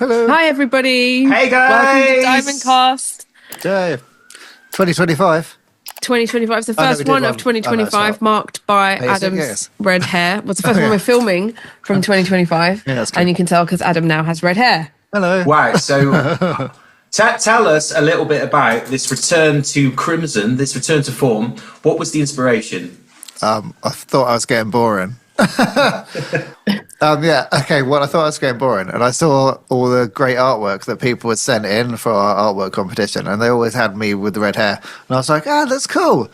Hello. Hi, everybody. Hey, guys. Welcome to Diamond Cast. Yay. 2025. 2025 is the Oh, no, first we did one of one. 2025, marked by yes, Adam's yes. red hair. It was the first one we're filming from 2025. Yeah, that's true. And you can tell because Adam now has red hair. Hello. Wow. So tell us a little bit about this return to Crimson, this return to form. What was the inspiration? I thought I was getting boring. Yeah, okay, well, I thought I was getting boring, and I saw all the great artwork that people had sent in for our artwork competition, and they always had me with the red hair, and I was like, that's cool.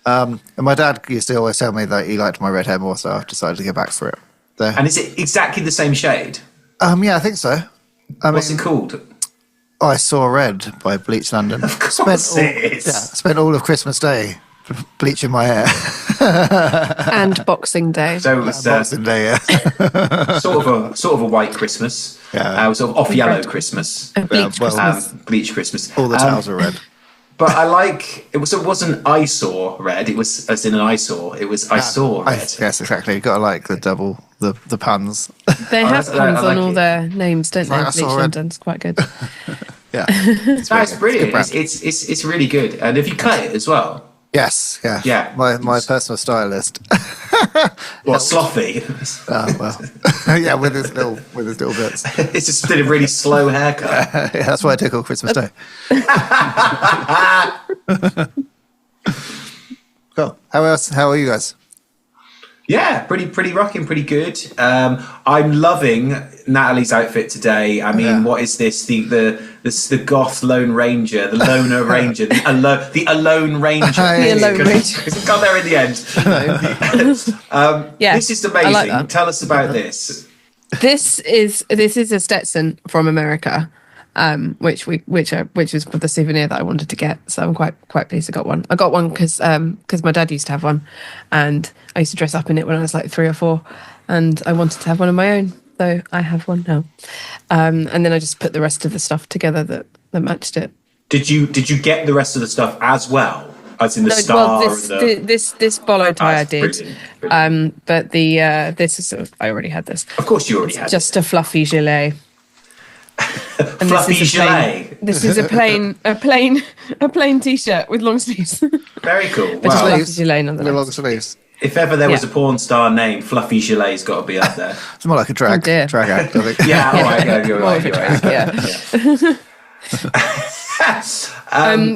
And my dad used to always tell me that he liked my red hair more, so I decided to go back for it. So, And is it exactly the same shade? yeah, I think so. What's it called? I Saw Red by Bleach London. Of course it is. Yeah, spent all of Christmas Day bleaching my hair. And Boxing Day. So it was Boxing Day, yeah. sort of a white Christmas. Yeah. Sort of off yellow Christmas. A bleach well, Christmas. Bleach Christmas. All the towels are red. But I like it wasn't I saw red. It was as in an eyesore. It was I saw red. Yes, exactly. You got to like the double, the puns. They have I puns like on all it. their names, don't they? Like, I Bleach saw red. London. It's quite good. Yeah. That's brilliant. brand. It's really good. And if you cut it as well. Yes, yeah. Yeah. My personal stylist. What, sloppy? Oh, well. Yeah, with his little bits. It's just did a really slow haircut. Yeah, that's why I took all Christmas Day. Cool. How are you guys? Yeah, pretty rocking, pretty good. I'm loving Natalie's outfit today. I mean, Yeah. what is this? The goth Lone Ranger, the Loner Ranger, the Alone Ranger. The Alone Ranger. It's got there in the end. Yeah, This is I amazing. like that. Tell us about this. This is a Stetson from America, which was for the souvenir that I wanted to get. So I'm quite pleased I got one. I got one because my dad used to have one, and I used to dress up in it when I was like 3 or 4, and I wanted to have one of my own. So I have one now, and then I just put the rest of the stuff together that matched it. Did you get the rest of the stuff as well? As in the star? This bolo tie I did, Brilliant. but the this is I already had this. Of course, you already had Just a fluffy gilet. And fluffy this is a gilet. This is a plain t-shirt with long sleeves. Very cool. But just Wow. fluffy gilet The long nonetheless. sleeves. If ever there was a Yeah. porn star named Fluffy Gilet's got to be up there. It's more like a drag dear. act, I think. Yeah, all right, yeah, you're More right. of a You're right. drag, yeah.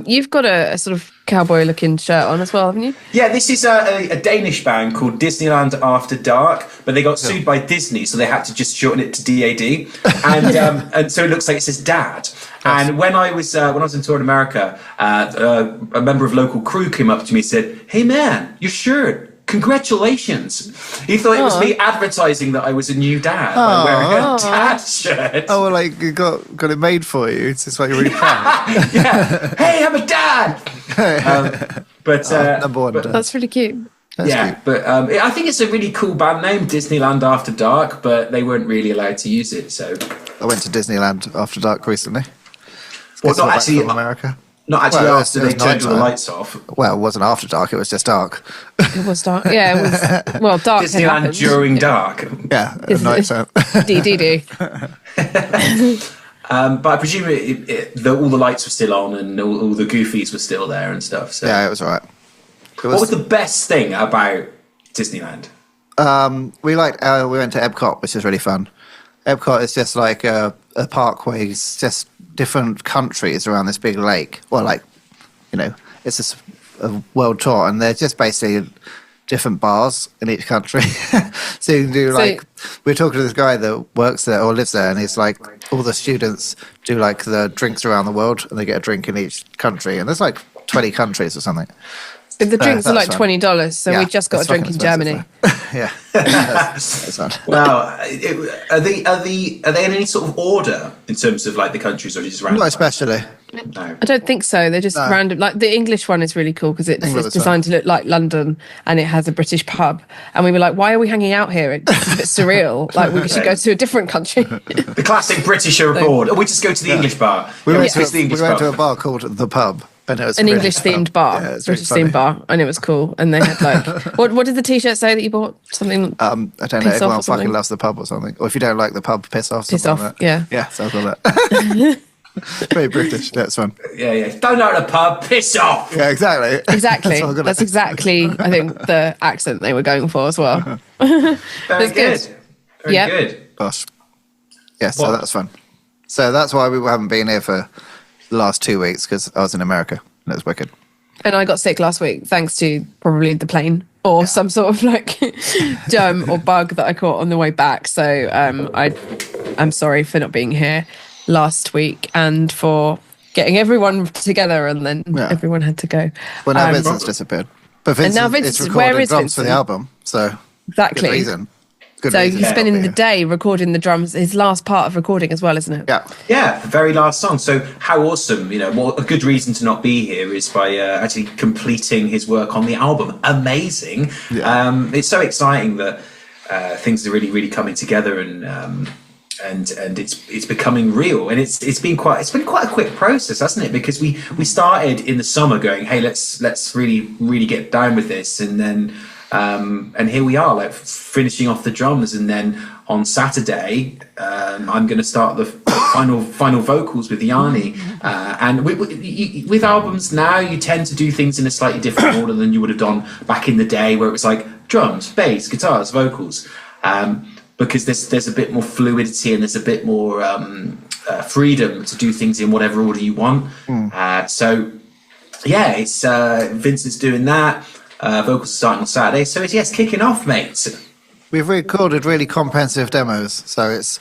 You've got a sort of cowboy-looking shirt on as well, haven't you? Yeah, this is a Danish band called Disneyland After Dark, but they got sued by Disney, so they had to just shorten it to DAD, and so it looks like it says Dad. And when I was in tour in America, a member of local crew came up to me and said, "Hey man, your shirt. Congratulations." He thought it was me advertising that I was a new dad by wearing a dad shirt. Oh, well, like you got it made for you. It's just like you're really proud. Yeah. Hey, I'm a dad. Number one. but- That's really cute. Yeah, but I think it's a really cool band name, Disneyland After Dark, but they weren't really allowed to use it. So, I went to Disneyland After Dark recently. well, not Back actually, from America. not actually Well, after it was they turned all the nighttime. lights off. Well, it wasn't after dark. It was just dark. It was dark. Yeah, it was. Well, dark. had Disneyland happened. during dark. Yeah, at night time. D. But I presume all the lights were still on and all the goofies were still there and stuff. So, Yeah, it was all right. what was the best thing about Disneyland? We went to Epcot, which is really fun. Epcot is just like a park where it's just different countries around this big lake. Well, like, it's just a world tour, and they're just basically different bars in each country. So you can do we were talking to this guy that works there or lives there, and he's like, all the students do like the drinks around the world, and they get a drink in each country, and there's like 20 countries or something. The drinks are that's like fun. $20, so Yeah, we just got a it's drink fucking in Germany. expensive, Yeah, that's fun. Well, are they in any sort of order in terms of like the countries, or just random? Not especially. No. I don't think so. They're just random. Like the English one is really cool because it's England is designed to look like London, and it has a British pub. And we were like, why are we hanging out here? It's a bit surreal. Like we should go to a different country. The classic British are abroad. We just go to the English bar. We Yeah, went, it's the to English a pub. bar called The Pub. And it was an really English fun. themed bar, Yeah, it was really British funny. themed bar, and it was cool. And they had like, what did the T-shirt say that you bought? Something I don't know. Piss off Everyone or something. fucking loves the pub or something. Or if you don't like the pub, piss off. Piss something off, like that. yeah. Yeah, sounds like that. Very British. That's fun. Yeah. Don't like the pub, piss off. Yeah, exactly. Exactly. That's what I'm gonna- That's exactly, I think, the accent they were going for as well. Very That's good. good. Very Yep. good. Gosh. Yeah, so What? that's fun. So that's why we haven't been here for the last 2 weeks, because I was in America. And it was wicked. And I got sick last week thanks to probably the plane or some sort of like germ or bug that I caught on the way back. So I'm sorry for not being here last week and for getting everyone together, and then Yeah. everyone had to go. Well, now Vincent's disappeared. But Vincent now is Vincent- where recording is drums for the Vincent? album. So Exactly. good reason. Good So reason he's to spending not be the here. day recording the drums, his last part of recording as well, isn't it? Yeah. Yeah, the very last song. So how awesome, what a good reason to not be here is by actually completing his work on the album. Amazing. Yeah. It's so exciting that things are really, really coming together, and it's becoming real. And it's been quite a quick process, hasn't it? Because we started in the summer going, hey, let's really, really get down with this, and then and here we are, like finishing off the drums, and then on Saturday, I'm going to start the final vocals with Yanni. And with albums now, you tend to do things in a slightly different order than you would have done back in the day, where it was like drums, bass, guitars, vocals, because there's a bit more fluidity and there's a bit more freedom to do things in whatever order you want. So yeah, it's Vincent's doing that. Vocals are starting on Saturday, so it's kicking off, mate. We've recorded really comprehensive demos, so it's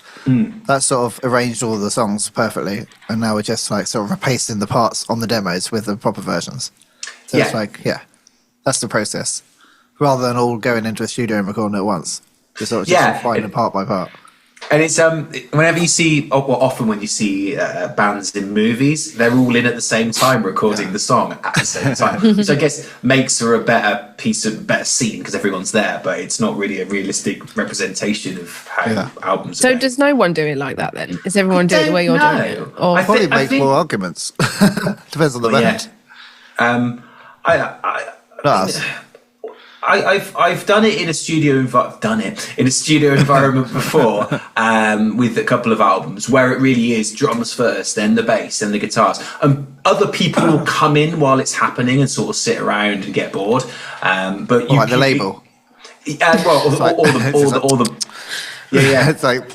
that sort of arranged all the songs perfectly, and now we're just like sort of replacing the parts on the demos with the proper versions. So it's Yeah. like, that's the process, rather than all going into a studio and recording it at once. Just sort of finding part by part. And it's whenever you see, often when you see bands in movies, they're all in at the same time recording the song at the same time, which I guess makes for a better scene because everyone's there, but it's not really a realistic representation of how albums are So made. does no one do it like that then? Is everyone doing it the way you're doing it? Or I Probably thi- I makes think- more arguments. Depends on the band. Not us. I've done it in a studio environment before, with a couple of albums where it really is drums first, then the bass, then the guitars, and other people will come in while it's happening and sort of sit around and get bored. But you Like the label. all the yeah. It's like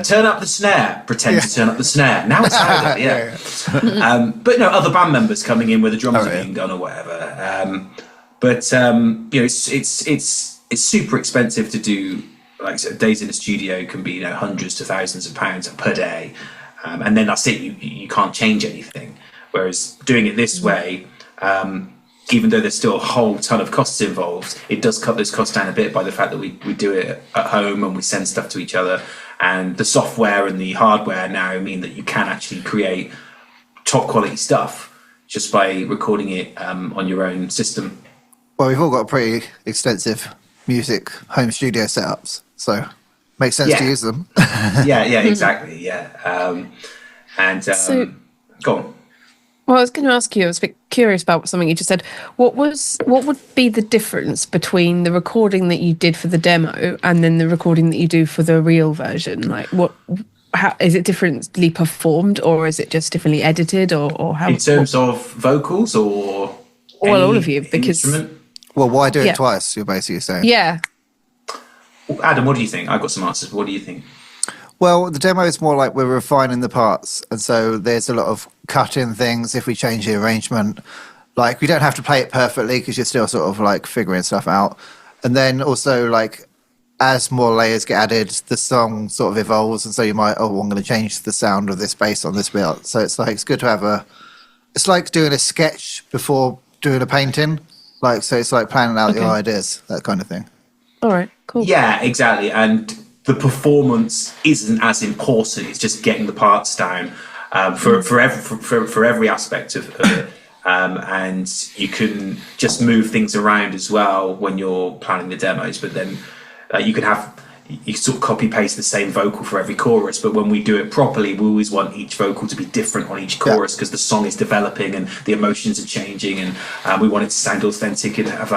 Turn up the snare. Pretend to turn up the snare. Now it's louder. Yeah. But no, other band members coming in where the drums are being done or whatever. But it's super expensive to do. Like days in a studio can be hundreds to thousands of pounds per day, and then that's it. You can't change anything. Whereas doing it this way, even though there's still a whole ton of costs involved, it does cut those costs down a bit by the fact that we do it at home and we send stuff to each other. And the software and the hardware now mean that you can actually create top quality stuff just by recording it on your own system. Well, we've all got pretty extensive music home studio setups, so makes sense to use them. Yeah, exactly. Yeah. Go on. well, I was going to ask you, I was a bit curious about something you just said. What would be the difference between the recording that you did for the demo and then the recording that you do for the real version? Like, how is it differently performed, or is it just differently edited, or how? In terms of vocals or all of you, because instrument? Well, why do it twice? You're basically saying. yeah, Adam, what do you think? I've got some answers. What do you think? Well, the demo is more like we're refining the parts, and so there's a lot of cutting things if we change the arrangement. Like, we don't have to play it perfectly because you're still sort of like figuring stuff out. And then also, like, as more layers get added, the song sort of evolves, and so you might, I'm going to change the sound of this bass on this bit. So it's like, it's good to have it's like doing a sketch before doing a painting. Like, so it's like planning out your ideas, that kind of thing. all right, cool. Yeah, exactly. And the performance isn't as important. It's just getting the parts down for every aspect of it. And you can just move things around as well when you're planning the demos. But then you can have you sort of copy paste the same vocal for every chorus, but when we do it properly, we always want each vocal to be different on each chorus because the song is developing and the emotions are changing, and we want it to sound authentic and have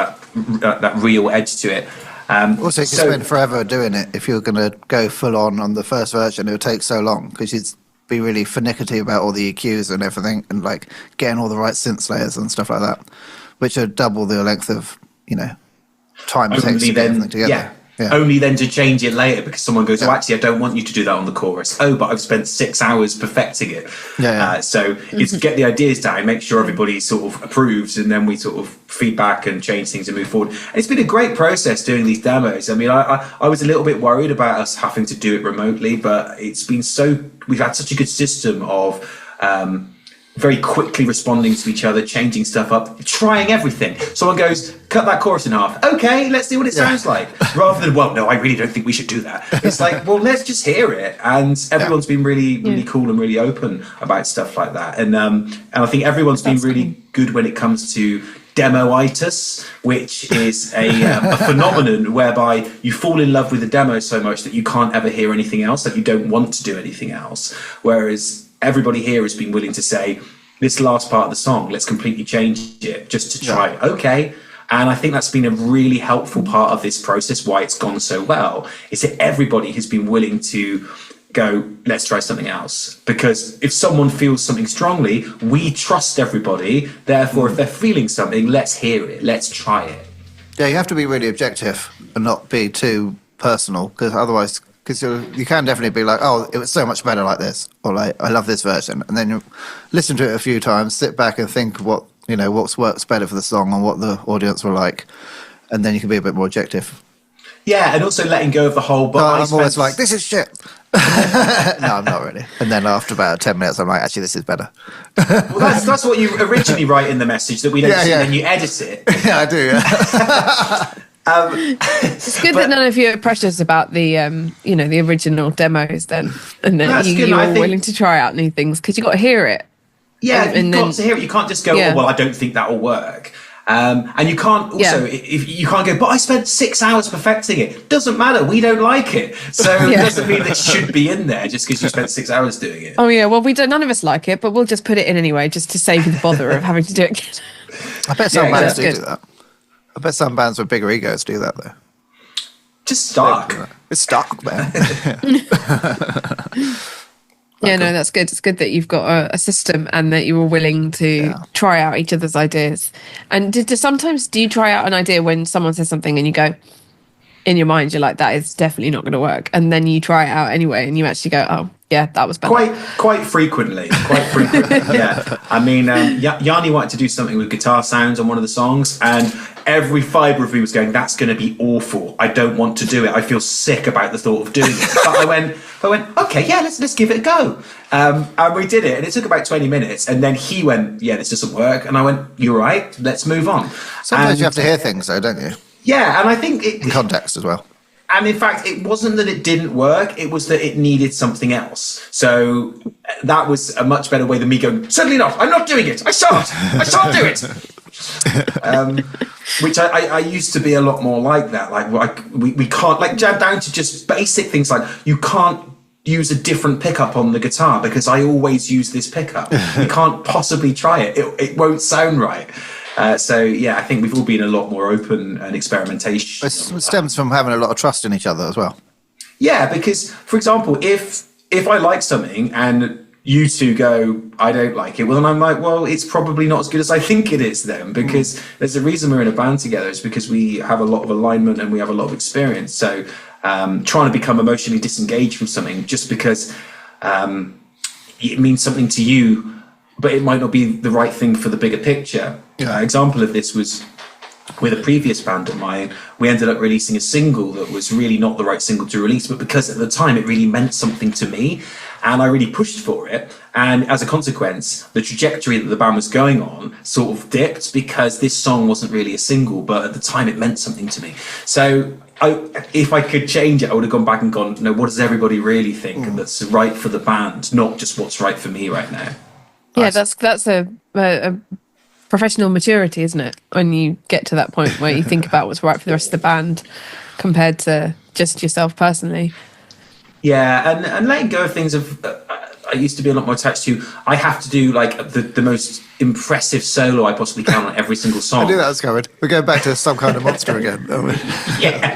that real edge to it. Also, you can spend forever doing it. If you're going to go full on the first version, it would take so long because you'd be really finicky about all the EQs and everything, and like getting all the right synth layers and stuff like that, which are double the length of time it takes to get everything together. Yeah. Only then to change it later because someone goes, actually, I don't want you to do that on the chorus. Oh, but I've spent 6 hours perfecting it. So it's get the ideas down, make sure everybody sort of approves, and then we sort of feedback and change things and move forward. And it's been a great process doing these demos. I mean, I was a little bit worried about us having to do it remotely, but it's been we've had such a good system of very quickly responding to each other, changing stuff up, trying everything. Someone goes, cut that chorus in half. Okay, let's see what it sounds like. Rather than, well, no, I really don't think we should do that. It's like, well, let's just hear it. And everyone's been really cool and really open about stuff like that. And I think everyone's been really good when it comes to demoitis, which is a phenomenon whereby you fall in love with the demo so much that you can't ever hear anything else, that you don't want to do anything else. Whereas everybody here has been willing to say, this last part of the song, let's completely change it just to try. Okay. And I think that's been a really helpful part of this process, why it's gone so well, is that everybody has been willing to go, let's try something else. Because if someone feels something strongly, we trust everybody. Therefore, if they're feeling something, let's hear it. Let's try it. Yeah, you have to be really objective and not be too personal, because otherwise... Because you can definitely be like, oh, it was so much better like this, or like, I love this version, and then you listen to it a few times, sit back and think what works better for the song and what the audience will like, and then you can be a bit more objective. Yeah, and also letting go of the whole. But I'm always like, this is shit. No, I'm not really. And then after about 10 minutes, I'm like, actually, this is better. Well, that's what you originally write in the message that we don't see, and then you edit it. Yeah, I do. Yeah. It's good that none of you are precious about the the original demos then, and that you're willing to try out new things because you've got to hear it. Yeah, you've got to hear it. You can't just go, oh, well, I don't think that will work. And you can't also, if you can't go, but I spent 6 hours perfecting it. Doesn't matter. We don't like it. So it doesn't mean it should be in there just because you spent 6 hours doing it. Oh, yeah. Well, none of us like it, but we'll just put it in anyway just to save you the bother of having to do it again. I bet some bands do that. I bet some bands with bigger egos do that, though. Just stock. It's stock, man. Yeah, no, that's good. It's good that you've got a system and that you were willing to try out each other's ideas. And sometimes do you try out an idea when someone says something and you go, in your mind, you're like, that is definitely not going to work. And then you try it out anyway and you actually go, oh, yeah, that was better. Quite frequently. Yeah. I mean, Yanni wanted to do something with guitar sounds on one of the songs, and every fibre of me was going, that's going to be awful. I don't want to do it. I feel sick about the thought of doing it. But I went, okay, yeah, let's give it a go. And we did it, and it took about 20 minutes. And then he went, yeah, this doesn't work. And I went, you're right, let's move on. Sometimes you have to hear things, though, don't you? Yeah, and I think... in context as well. And in fact, it wasn't that it didn't work, it was that it needed something else. So that was a much better way than me going, certainly not, I'm not doing it, I shan't do it. Which I used to be a lot more like that. Like we can't, like down to just basic things like you can't use a different pickup on the guitar because I always use this pickup. You can't possibly try it. It won't sound right. So yeah, I think we've all been a lot more open and experimentation. It stems from having a lot of trust in each other as well. Yeah, because for example, if I like something and you two go, I don't like it, well then I'm like, well, it's probably not as good as I think it is then, because there's a reason we're in a band together. It's because we have a lot of alignment and we have a lot of experience. So trying to become emotionally disengaged from something just because it means something to you, but it might not be the right thing for the bigger picture. Example of this was with a previous band of mine. We ended up releasing a single that was really not the right single to release, but because at the time it really meant something to me and I really pushed for it, and as a consequence the trajectory that the band was going on sort of dipped because this song wasn't really a single, but at the time it meant something to me. So if I could change it, I would have gone back and gone, no, what does everybody really think and that's right for the band, not just what's right for me right now. Yeah, that's a professional maturity, isn't it? When you get to that point where you think about what's right for the rest of the band compared to just yourself personally. Yeah, and letting go of things I used to be a lot more attached to. I have to do like the most impressive solo I possibly can on every single song. I knew that was coming. We're going back to Some Kind of Monster again. Yeah,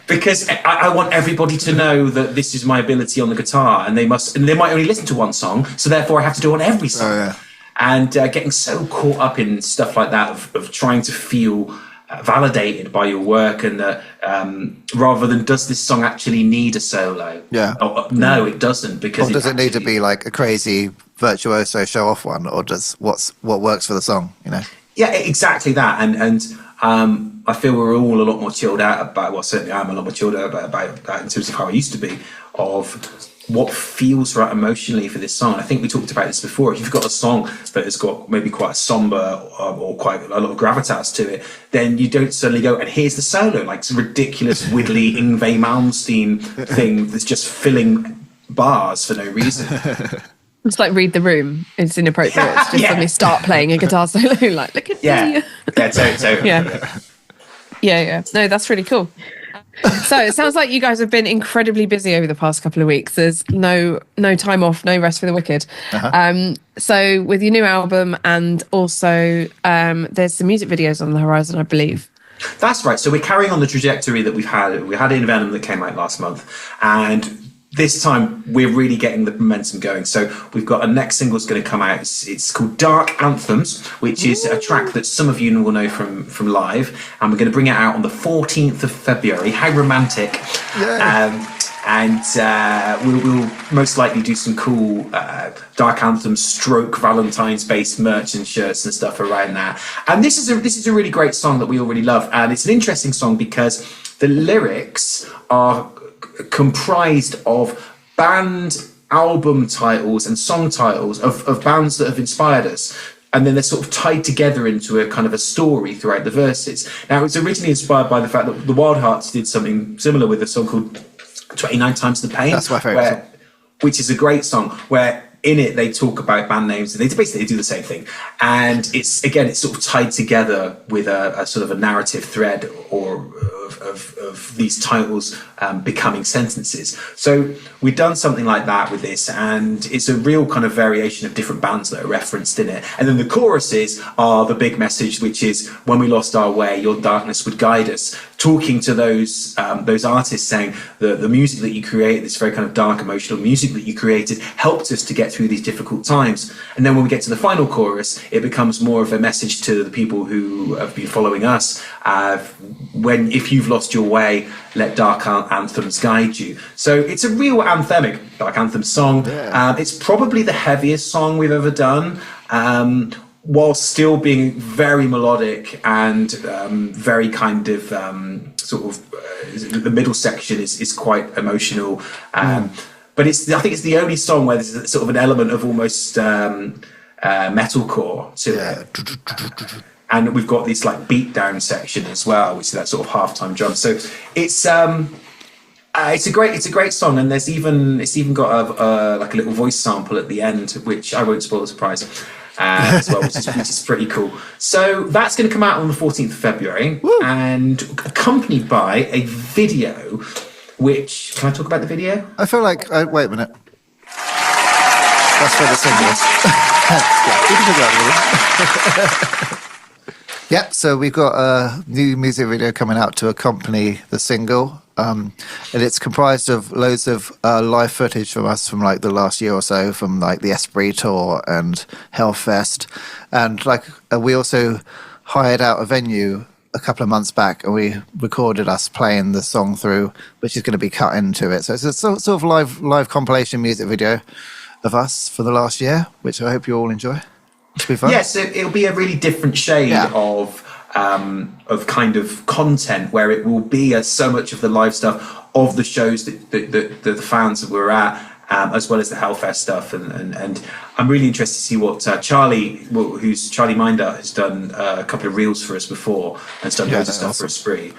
because I want everybody to know that this is my ability on the guitar, and they might only listen to one song, so therefore I have to do it on every song. Oh, yeah. And getting so caught up in stuff like that of trying to feel validated by your work, and rather than does this song actually need a solo? Yeah. No, it doesn't, because Or does it need to be like a crazy virtuoso show off one, or does what works for the song? Yeah, exactly that. And I feel we're all a lot more chilled out about. Well, certainly I'm a lot more chilled out about that in terms of how I used to be, of what feels right emotionally for this song. I think we talked about this before. If you've got a song that has got maybe quite a somber or quite a lot of gravitas to it, then you don't suddenly go, and here's the solo, like some ridiculous Widley Yngwie Malmsteen thing that's just filling bars for no reason. It's like Read the Room. It's inappropriate. It's just suddenly start playing a guitar solo. Like, look at me. Totally. Yeah. No, that's really cool. So it sounds like you guys have been incredibly busy over the past couple of weeks. There's no time off, no rest for the wicked. So with your new album, and also there's some music videos on the horizon, I believe. That's right. So we're carrying on the trajectory that we had In Venom that came out last month, and this time we're really getting the momentum going. So we've got a next single that's going to come out. It's called Dark Anthems, which is a track that some of you will know from live, and we're going to bring it out on the 14th of February. How romantic. We'll most likely do some cool Dark Anthems stroke Valentine's based merch and shirts and stuff around that. And this is a really great song that we all really love, and it's an interesting song because the lyrics are comprised of band album titles and song titles of bands that have inspired us, and then they're sort of tied together into a kind of a story throughout the verses. Now, it was originally inspired by the fact that the Wild Hearts did something similar with a song called 29 Times the Pain. That's my favourite song. Which is a great song, where in it they talk about band names, and they basically do the same thing, and it's sort of tied together with a sort of a narrative thread or of these titles becoming sentences. So we've done something like that with this, and it's a real kind of variation of different bands that are referenced in it. And then the choruses are the big message, which is, when we lost our way, your darkness would guide us, talking to those artists, saying the music that you create, this very kind of dark emotional music that you created, helped us to get through these difficult times. And then when we get to the final chorus, it becomes more of a message to the people who have been following us. If you've lost your way, let dark anthems guide you. So it's a real anthemic Dark Anthem song. It's probably the heaviest song we've ever done, while still being very melodic and very kind of the middle section is quite emotional. But I think it's the only song where there's sort of an element of almost metalcore to it. And we've got this like beat down section as well, which is that sort of halftime drum. So it's a great song, and it's even got like a little voice sample at the end, which I won't spoil the surprise as well, which is pretty cool. So that's going to come out on the 14th of February. Woo! And accompanied by a video. Which, can I talk about the video? I feel like wait a minute. That's for the single. You can talk about it. Yep, so we've got a new music video coming out to accompany the single, and it's comprised of loads of live footage from us from like the last year or so, from like the Esprit tour and Hellfest, and like we also hired out a venue a couple of months back, and we recorded us playing the song through, which is going to be cut into it. So it's a sort of live compilation music video of us for the last year, which I hope you all enjoy. It'll be fun. Yes, it'll be a really different shade of kind of content, where it will be so much of the live stuff of the shows that the fans that we're at, as well as the Hellfest stuff, and I'm really interested to see what Charlie Minder has done a couple of reels for us before, and has done loads of stuff for Esprit.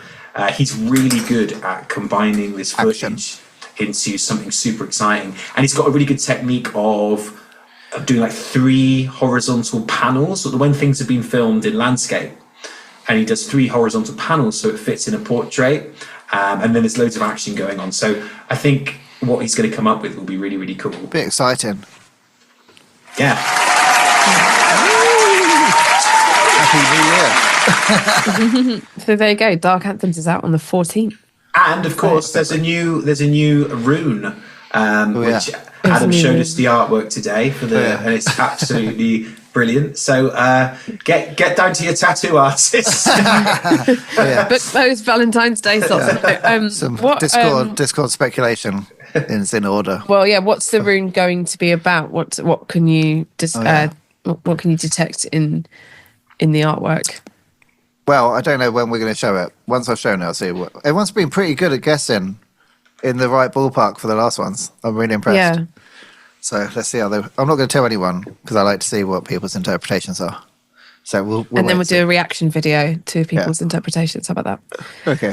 He's really good at combining this footage into something super exciting, and he's got a really good technique of doing like 3 horizontal panels when things have been filmed in landscape. and he does 3 horizontal panels so it fits in a portrait. And then there's loads of action going on. So I think what he's going to come up with will be really, really cool. Bit exciting. Yeah. Happy New Year. So there you go. Dark Anthems is out on the 14th. And of course, there's a new rune, which Adam There's a showed new us the artwork today for and it's absolutely brilliant. So get down to your tattoo artist. But those Valentine's Day sorts. Some What, Discord speculation is in order. well, yeah. What's the rune going to be about? What can you what can you detect in the artwork? Well, I don't know when we're going to show it. Once I've shown it, I'll see. Everyone's been pretty good at guessing in the right ballpark for the last ones. I'm really impressed. Yeah. So let's see how they. I'm not going to tell anyone because I like to see what people's interpretations are. So we'll And then wait we'll do a reaction video to people's interpretations. How about that? Okay.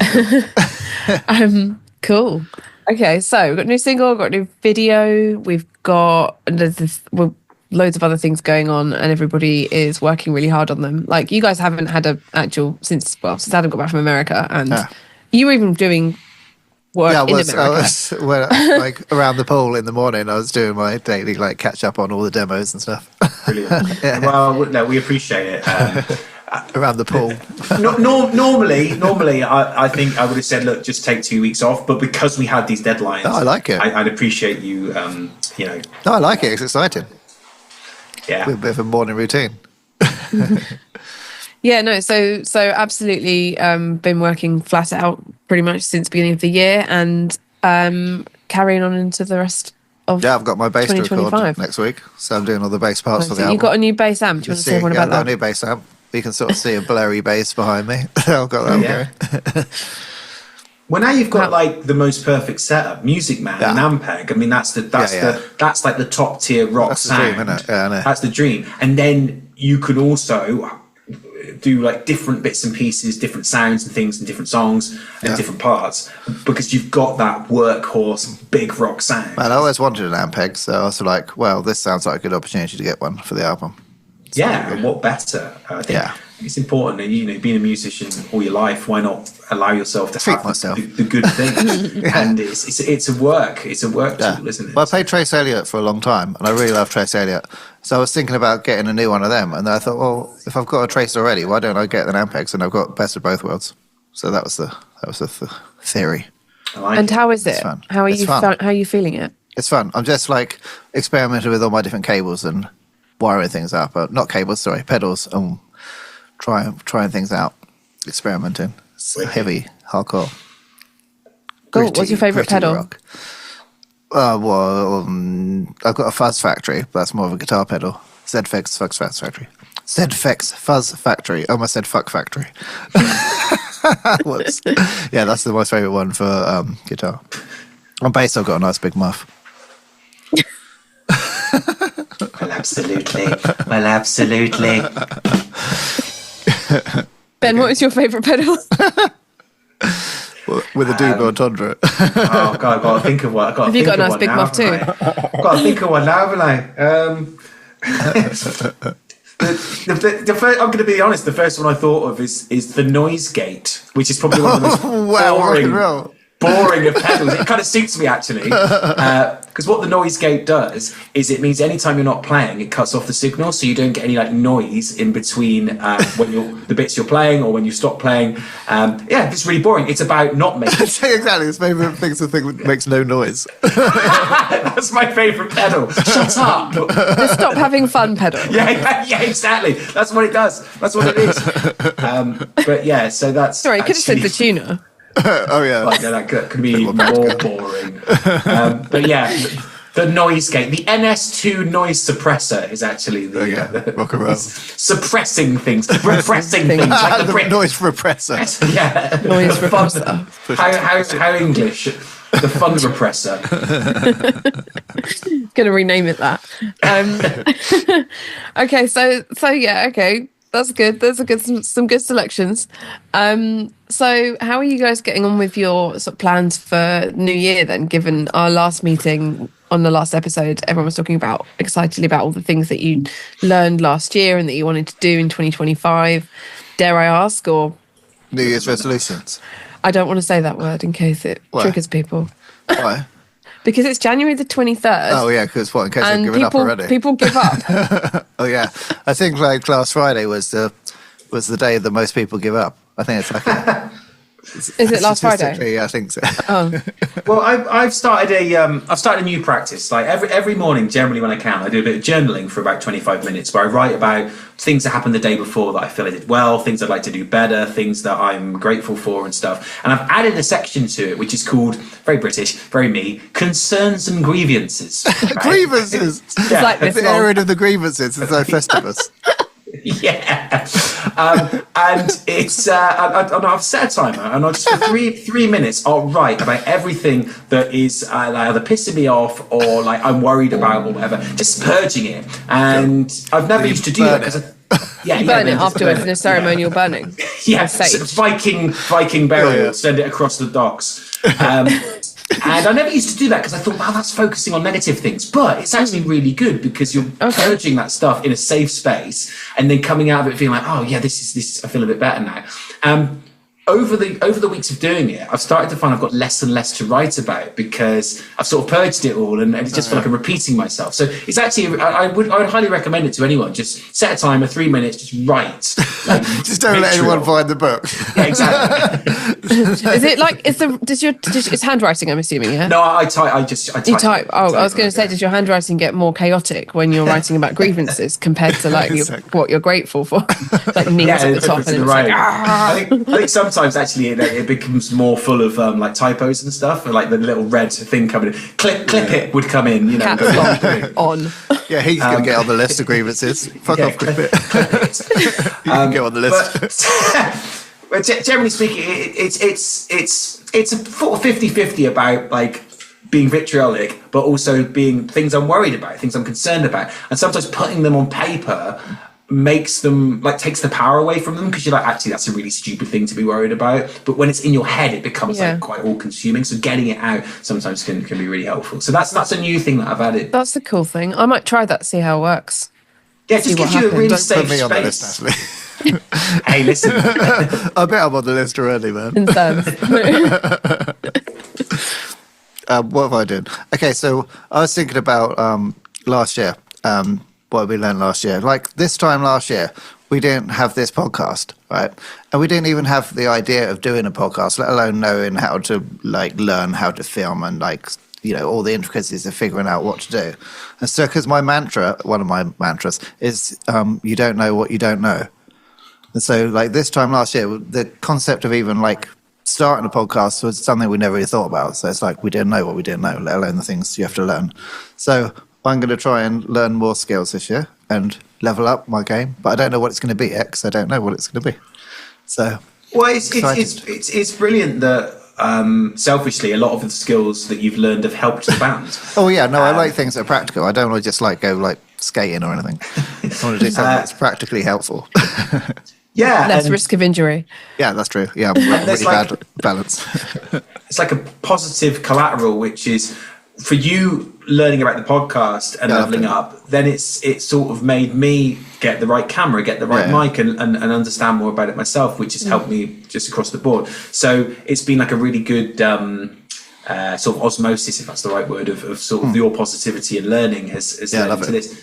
Cool. Okay, so we've got a new single, we've got a new video, we've got loads of other things going on, and everybody is working really hard on them. Like, you guys haven't had an actual since Adam got back from America, and you were even doing work in America. I was like around the pool in the morning. I was doing my daily catch up on all the demos and stuff. Brilliant. Well, no, we appreciate it. Around the pool. Normally, I think I would have said, look, just take 2 weeks off. But because we had these deadlines, I like it. I'd appreciate you. No, I like it. It's exciting. Yeah, A bit of a morning routine. Yeah, no, so absolutely been working flat out pretty much since the beginning of the year, and carrying on into the rest of I've got my bass to record 2025. next week, so I'm doing all the bass parts for the album. You got a new bass amp. Do you want to say more about I've got a that? new bass amp. You can sort of see a blurry bass behind me. I've got that going. Well, now you've got like the most perfect setup, Music Man and Ampeg. I mean, that's like the top tier rock That's the sound. dream, isn't it? Yeah, I know. That's the dream. And then you can also do like different bits and pieces, different sounds and things, and different songs and different parts, because you've got that workhorse big rock sound. Man, I always wanted an Ampeg, so I was like, well, this sounds like a good opportunity to get one for the album. Yeah, and what better? I think it's important. And being a musician all your life, why not allow yourself to have the good things? And it's a work tool, isn't it? Well, I played Trace Elliot for a long time, and I really love Trace Elliot. So I was thinking about getting a new one of them, and then I thought, well, if I've got a Trace already, why don't I get an Ampex? And I've got best of both worlds. So that was the theory. And how is it? Fun. How are It's you? fun. How are you feeling it? It's fun. I'm just experimenting with all my different cables and wiring things up. Not cables, sorry, pedals, and trying things out, experimenting. It's heavy, hardcore. Cool. What's your favourite pedal? Rock. I've got a Fuzz Factory, but that's more of a guitar pedal. ZFX Fuzz Factory. ZFX Fuzz Factory. I almost said Fuck Factory. Whoops. Yeah, that's the most favourite one for guitar. On bass, I've got a nice big muff. Well, absolutely. Ben, what is your favourite pedal? With a Dubo entendre. Oh God, I've got to think of one. Have you got a nice big muff too? I've got to think of one now, haven't I? The first, I'm going to be honest. The first one I thought of is the Noise Gate, which is probably one of the most boring of pedals. It kind of suits me actually, because what the Noise Gate does is it means anytime you're not playing, it cuts off the signal, so you don't get any noise in between when the bits you're playing or when you stop playing. It's really boring. It's about not making. Exactly. His favourite thing's the thing that makes no noise. That's my favourite pedal. Shut up. The stop having fun pedal. Yeah, exactly. That's what it does. That's what it is. But yeah, so that's. Sorry, you could have said the tuner. Oh yeah. That could be even more boring. But yeah, the Noise Gate, the NS2 noise suppressor is actually the rock and roll. Suppressing things, repressing things, like the noise repressor. Yeah, Noise repressor. How English? The fun repressor. Gonna rename it that. Okay, so yeah, okay. That's good. Those are some good selections. So how are you guys getting on with your sort of plans for New Year then? Given our last meeting on the last episode, everyone was talking excitedly about all the things that you learned last year and that you wanted to do in 2025. dare I ask, or New Year's resolutions. I don't want to say that word in case it Why? triggers people. Why? Because it's January the 23rd. Oh yeah, because what? In case they've and given up already. people give up. Oh yeah, I think like last Friday was the day that most people give up. I think it's like Is it last Friday? statistically, yeah, I think so. Oh, Well, I've started a new practice. Like every morning, generally when I can, I do a bit of journaling for about 25 minutes, where I write about things that happened the day before that I feel I did well, things I'd like to do better, things that I'm grateful for, and stuff. And I've added a section to it, which is called, very British, very me, concerns and grievances. Right? Grievances. it's like It's this the long. area of the grievances. It's like Festivus. Yeah, and it's I've set a timer, and I'll just for three minutes I'll write about everything that is like either pissing me off or like I'm worried about or whatever, just purging it. And I've never used to do that because You burn it afterwards in a ceremonial burning. yeah, Sage. Viking burial, Yeah. send it across the docks. And I never used to do that because I thought, wow, that's focusing on negative things. But it's actually really good because you're purging that stuff in a safe space and then coming out of it feeling like, oh yeah, this is I feel a bit better now. Over the weeks of doing it, I've started to find I've got less and less to write about because I've sort of purged it all, and it just feel like I'm repeating myself. So it's actually I would highly recommend it to anyone. Just set a timer, 3 minutes, just write. Like, Just don't let anyone find the book. Yeah, exactly. Is it like it's handwriting? I'm assuming, yeah. No, I type. You type. Oh, I was going to say, does your handwriting get more chaotic when you're writing about grievances compared to like what you're grateful for? Like names at the top, and it's like, I think sometimes actually it becomes more full of like typos and stuff, and like the little red thing coming in. Clip it would come in, you know. caps lock on. Yeah, he's going to get on the list of grievances. Fuck off, clip Griffith. it. You can get on the list. But generally speaking, it's a 50-50 about like being vitriolic, but also being things I'm worried about, things I'm concerned about, and sometimes putting them on paper makes them like takes the power away from them because you're like, actually that's a really stupid thing to be worried about, but when it's in your head it becomes like quite all consuming, so getting it out sometimes can be really helpful. So that's a new thing that I've added. That's the cool thing. I might try that, see how it works. Yeah, it just gives you a really Don't safe put me on the list, space. Ashley. Hey, listen. I bet I'm on the list already, man. Concerns. What have I done? Okay, so I was thinking about last year, what we learned last year. Like this time last year, we didn't have this podcast, right? And we didn't even have the idea of doing a podcast, let alone knowing how to like learn how to film and like, you know, all the intricacies of figuring out what to do. And so, because my mantra, one of my mantras is, you don't know what you don't know. And so like this time last year, the concept of even like starting a podcast was something we never really thought about. So it's like we didn't know what we didn't know, let alone the things you have to learn. So I'm going to try and learn more skills this year and level up my game, but I don't know what it's going to be yet because I don't know what it's going to be. So, well, it's brilliant that selfishly a lot of the skills that you've learned have helped the band. Oh yeah, no, I like things that are practical. I don't want to just like go like skating or anything. I want to do something that's practically helpful. Yeah, Less risk of injury. Yeah, that's true. Yeah, really like, bad balance. It's like a positive collateral, which is for you learning about the podcast and leveling up. Then it's sort of made me get the right camera, get the right mic, and understand more about it myself, which has helped me just across the board. So it's been like a really good sort of osmosis, if that's the right word, of sort of your positivity and learning has led into this.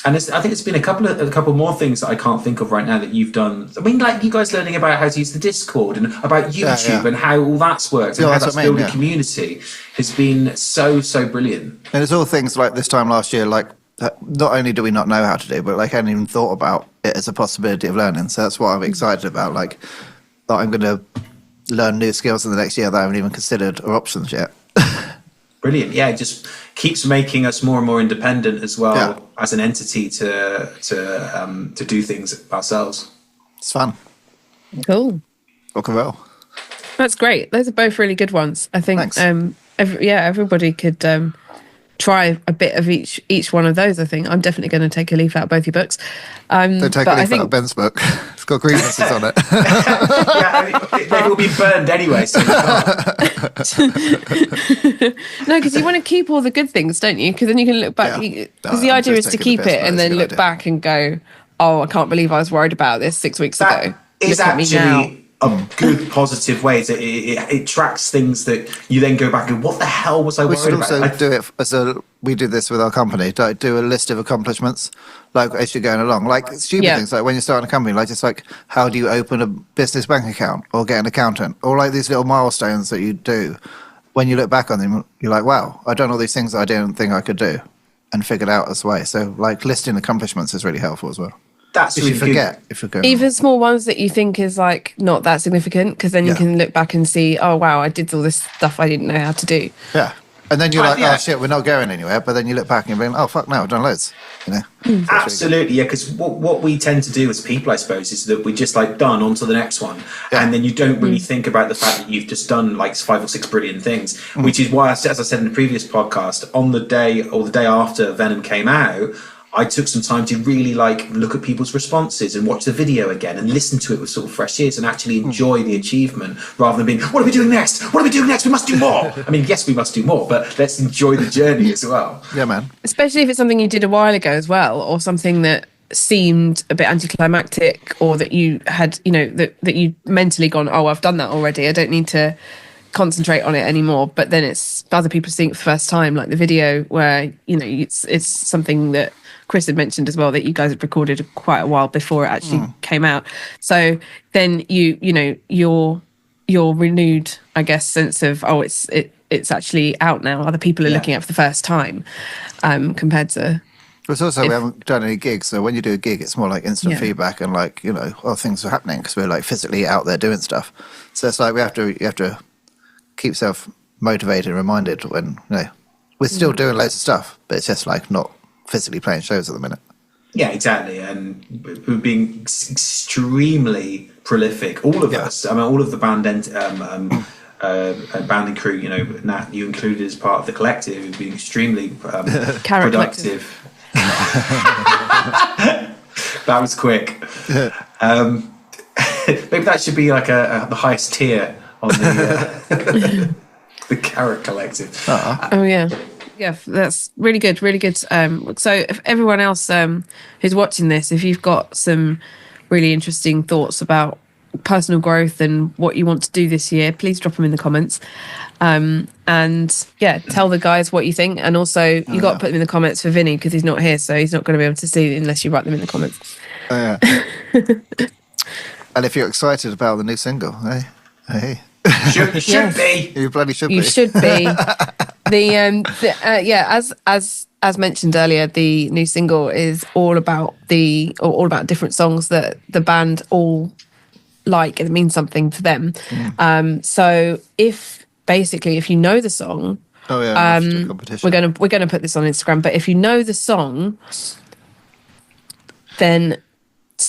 And I think it's been a couple more things that I can't think of right now that you've done. I mean, like you guys learning about how to use the Discord and about YouTube and how all that's worked and how that's built a community has been so brilliant. And it's all things like this time last year, like not only do we not know how to do, but like I hadn't even thought about it as a possibility of learning. So that's what I'm excited about. Like that I'm going to learn new skills in the next year that I haven't even considered or options yet. Brilliant. Yeah, it just keeps making us more and more independent as well as an entity to do things ourselves. It's fun. Cool. Rock and roll. That's great. Those are both really good ones. I think everybody could try a bit of each one of those. I think I'm definitely going to take a leaf out of both your books. Don't take a leaf out of Ben's book. It's got grievances on it. They will be burned anyway. So no, because you want to keep all the good things, don't you? Because then you can look back. Because the idea is to keep it and then look back and go, oh, I can't believe I was worried about this 6 weeks ago. That is Look at me now. actually a good positive way. It tracks things that you then go back and what the hell was I We worried should about? also do it we do this with our company. Like, do a list of accomplishments, like as you're going along, like stupid things, like when you're starting a company, like just like how do you open a business bank account or get an accountant, or like these little milestones that you do. When you look back on them, you're like, wow, I've done all these things that I didn't think I could do, and figured out as way. So like listing accomplishments is really helpful as well. That's If really you forget, if you're going Even small ones that you think is like not that significant, because then you can look back and see, oh wow, I did all this stuff I didn't know how to do. Yeah. And then you're like, yeah. oh shit, we're not going anywhere. But then you look back and you're like, oh fuck, no, I've done loads. You know? Absolutely, yeah. Because what we tend to do as people, I suppose, is that we just like done on to the next one, and then you don't really think about the fact that you've just done like 5 or 6 brilliant things. Which is why, as I said in the previous podcast, on the day or the day after Venom came out, I took some time to really like look at people's responses and watch the video again and listen to it with sort of fresh ears and actually enjoy the achievement rather than being, what are we doing next? What are we doing next? We must do more. I mean, yes, we must do more, but let's enjoy the journey as well. Yeah, man. Especially if it's something you did a while ago as well, or something that seemed a bit anticlimactic, or that you had, you know, that you mentally gone, oh, I've done that already, I don't need to concentrate on it anymore. But then it's other people seeing it for the first time, like the video where, you know, it's something that Chris had mentioned as well, that you guys had recorded quite a while before it actually came out. So then you know your renewed, I guess, sense of, oh, it's actually out now. Other people are looking at it for the first time, compared to. But also, we haven't done any gigs, so when you do a gig, it's more like instant feedback and like, you know, oh, things are happening because we're like physically out there doing stuff. So it's like you have to keep yourself motivated and reminded when, you know, we're still doing loads of stuff, but it's just like not physically playing shows at the minute. Yeah, exactly. And we're being extremely prolific, all of us. I mean, all of the band band and crew, you know, Nat, you included as part of the collective, we've been extremely productive. That was quick. Maybe that should be like the highest tier on the the Carrot Collective. Oh yeah. Yeah, that's really good, really good. So if everyone else who's watching this, if you've got some really interesting thoughts about personal growth and what you want to do this year, please drop them in the comments. And yeah, tell the guys what you think. And also, you got to put them in the comments for Vinny, because he's not here, so he's not going to be able to see it unless you write them in the comments. And if you're excited about the new single, hey. You should be. You bloody should be. You should be. As mentioned earlier, the new single is all about different songs that the band all like, and it means something to them. So if you know the song, we're gonna put this on Instagram. But if you know the song, then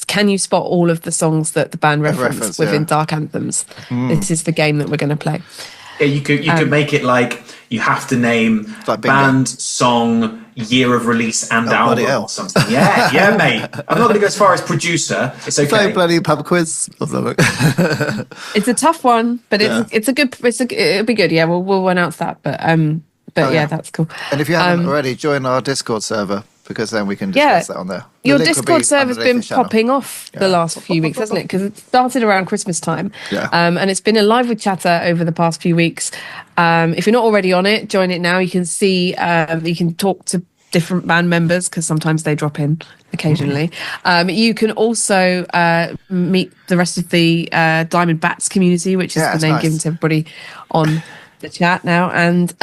can you spot all of the songs that the band reference within Dark Anthems? This is the game that we're going to play. Yeah, you could make it like you have to name like band, song, year of release, and album or something. Yeah, mate. I'm not going to go as far as producer. It's okay. Play bloody pub quiz or something. It's a tough one, but it'll be good. Yeah, we'll announce that. But that's cool. And if you haven't already, join our Discord server, because then we can discuss that on there. Your Discord server's been popping off the last few weeks, hasn't it? Because it started around Christmas time. Yeah. And it's been alive with chatter over the past few weeks. If you're not already on it, join it now. You can see, you can talk to different band members, because sometimes they drop in occasionally. You can also meet the rest of the Diamond Bats community, which is the name given to everybody on the chat now. And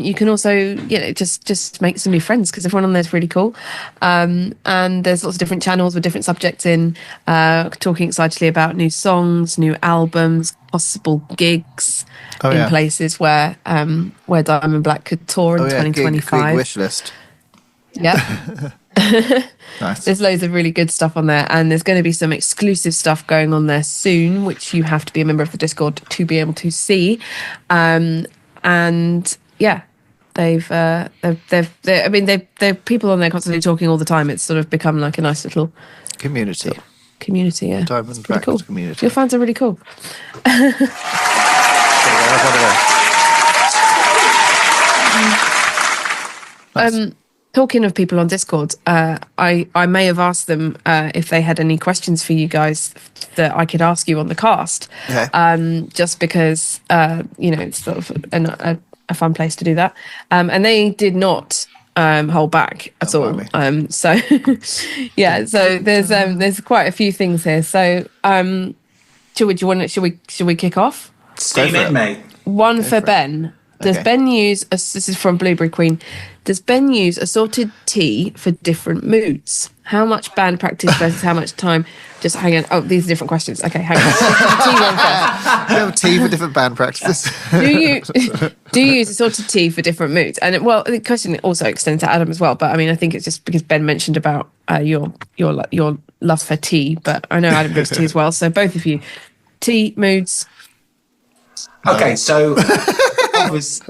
you can also, you know, just make some new friends, because everyone on there is really cool. And there's lots of different channels with different subjects in, talking excitedly about new songs, new albums, possible gigs in places where Diamond Black could tour in 2025. Gig wish list. Yeah. Nice. There's loads of really good stuff on there, and there's going to be some exclusive stuff going on there soon, which you have to be a member of the Discord to be able to see. And yeah, they've people on there constantly talking all the time. It's sort of become like a nice little community. Yeah, Diamond Black cool. community. Your fans are really cool. Nice. talking of people on Discord, I may have asked them if they had any questions for you guys that I could ask you on the cast. Okay. Just because it's sort of a fun place to do that. And they did not hold back at all. So yeah, so there's quite a few things here. So should we kick off? Steam in, mate. One for Ben. Does Ben use, this is from Blueberry Queen, does Ben use assorted tea for different moods? How much band practice versus how much time? Just hang on. Oh, these are different questions. Okay, hang on. Tea one first. You have tea for different band practices. Do you use assorted tea for different moods? And well, the question also extends to Adam as well. But I mean, I think it's just because Ben mentioned about your love for tea, but I know Adam drinks tea as well. So both of you, tea moods. Okay, so yes.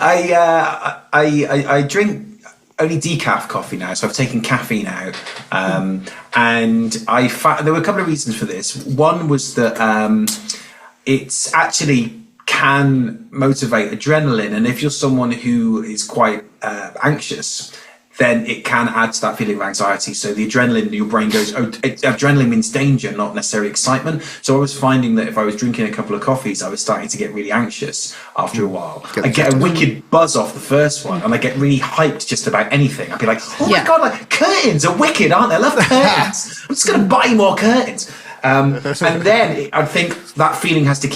I drink only decaf coffee now, so I've taken caffeine out, and there were a couple of reasons for this. One was that it's actually can motivate adrenaline, and if you're someone who is quite anxious, then it can add to that feeling of anxiety. So the adrenaline, your brain goes, adrenaline means danger, not necessarily excitement. So I was finding that if I was drinking a couple of coffees, I was starting to get really anxious after a while. I get a wicked buzz off the first one, and I get really hyped just about anything. I'd be like, oh my God, like curtains are wicked, aren't they? I love curtains. I'm just going to buy more curtains. And then I'd think that feeling has to